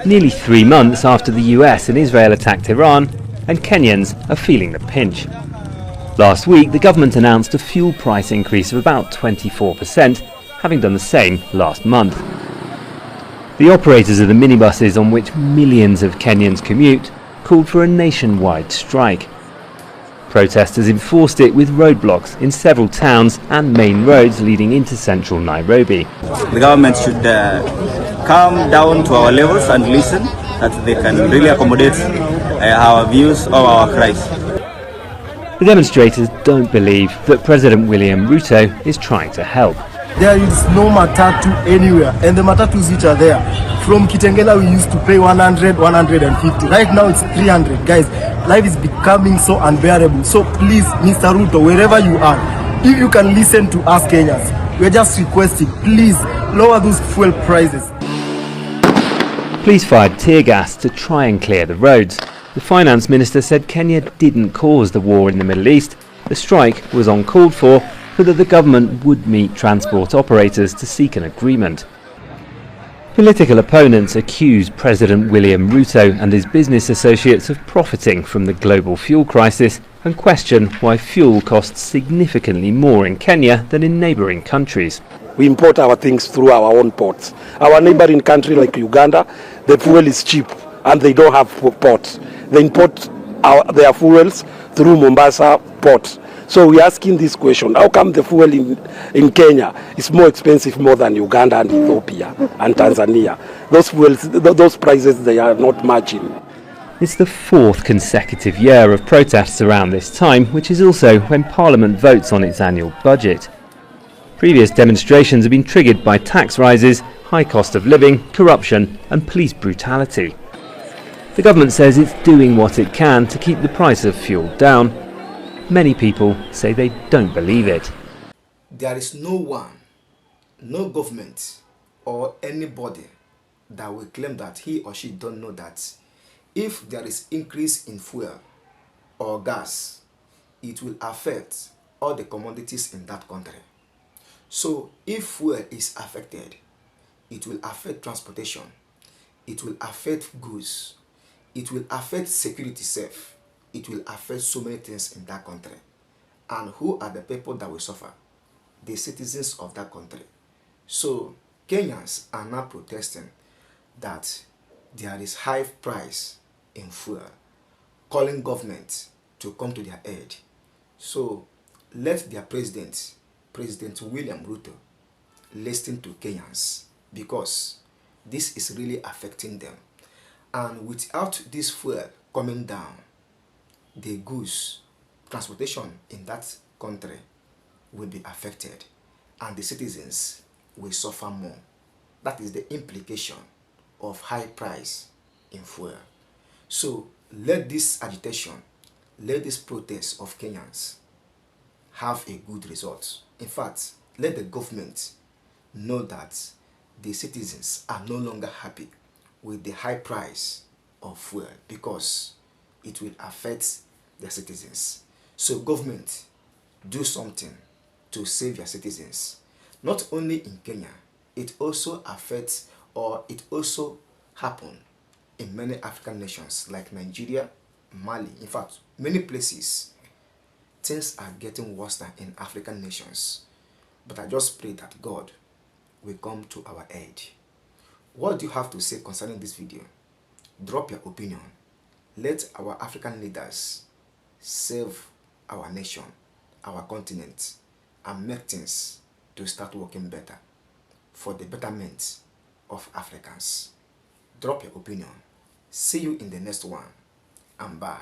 Nearly 3 months after the US and Israel attacked Iran, and Kenyans are feeling the pinch. Last week, the government announced a fuel price increase of about 24%, having done the same last month. The operators of the minibuses on which millions of Kenyans commute called for a nationwide strike. Protesters enforced it with roadblocks in several towns and main roads leading into central Nairobi. The government should come down to our levels and listen, that they can really accommodate our views or our cries. The demonstrators don't believe that President William Ruto is trying to help. There is no matatu anywhere, and the matatus which are there, from Kitengela we used to pay 100, 150. Right now it's 300. Guys, life is becoming so unbearable. So please, Mr. Ruto, wherever you are, if you can listen to us Kenyans, we're just requesting, please lower those fuel prices. Police fired tear gas to try and clear the roads. The finance minister said Kenya didn't cause the war in the Middle East. The strike was uncalled for, but that the government would meet transport operators to seek an agreement. Political opponents accuse President William Ruto and his business associates of profiting from the global fuel crisis and question why fuel costs significantly more in Kenya than in neighbouring countries. We import our things through our own ports. Our neighbouring country like Uganda, the fuel is cheap and they don't have ports. They import their fuels through Mombasa port. So we're asking this question, how come the fuel in Kenya is more expensive more than Uganda and Ethiopia and Tanzania? Those prices, they are not matching. It's the fourth consecutive year of protests around this time, which is also when Parliament votes on its annual budget. Previous demonstrations have been triggered by tax rises, high cost of living, corruption and police brutality. The government says it's doing what it can to keep the price of fuel down. Many people say they don't believe it. There is no one, no government or anybody that will claim that he or she don't know that if there is increase in fuel or gas, it will affect all the commodities in that country. So if fuel is affected, it will affect transportation, it will affect goods, it will affect security safe. It will affect so many things in that country. And who are the people that will suffer? The citizens of that country. So Kenyans are now protesting that there is high price in fuel, calling government to come to their aid. So let their President William Ruto, listen to Kenyans, because this is really affecting them. And without this fuel coming down, the goods, transportation in that country will be affected and the citizens will suffer more. That is the implication of high price in fuel. So let this agitation, let this protest of Kenyans have a good result. In fact, let the government know that the citizens are no longer happy with the high price of fuel because it will affect their citizens. So government, do something to save your citizens. Not only in Kenya, it also affects, or it also happens in many African nations like Nigeria, Mali. In fact, many places, things are getting worse than in African nations. But I just pray that God will come to our aid. What do you have to say concerning this video? Drop your opinion. Let our African leaders save our nation, our continent, and make things to start working better for the betterment of Africans. Drop your opinion. See you in the next one, and bye.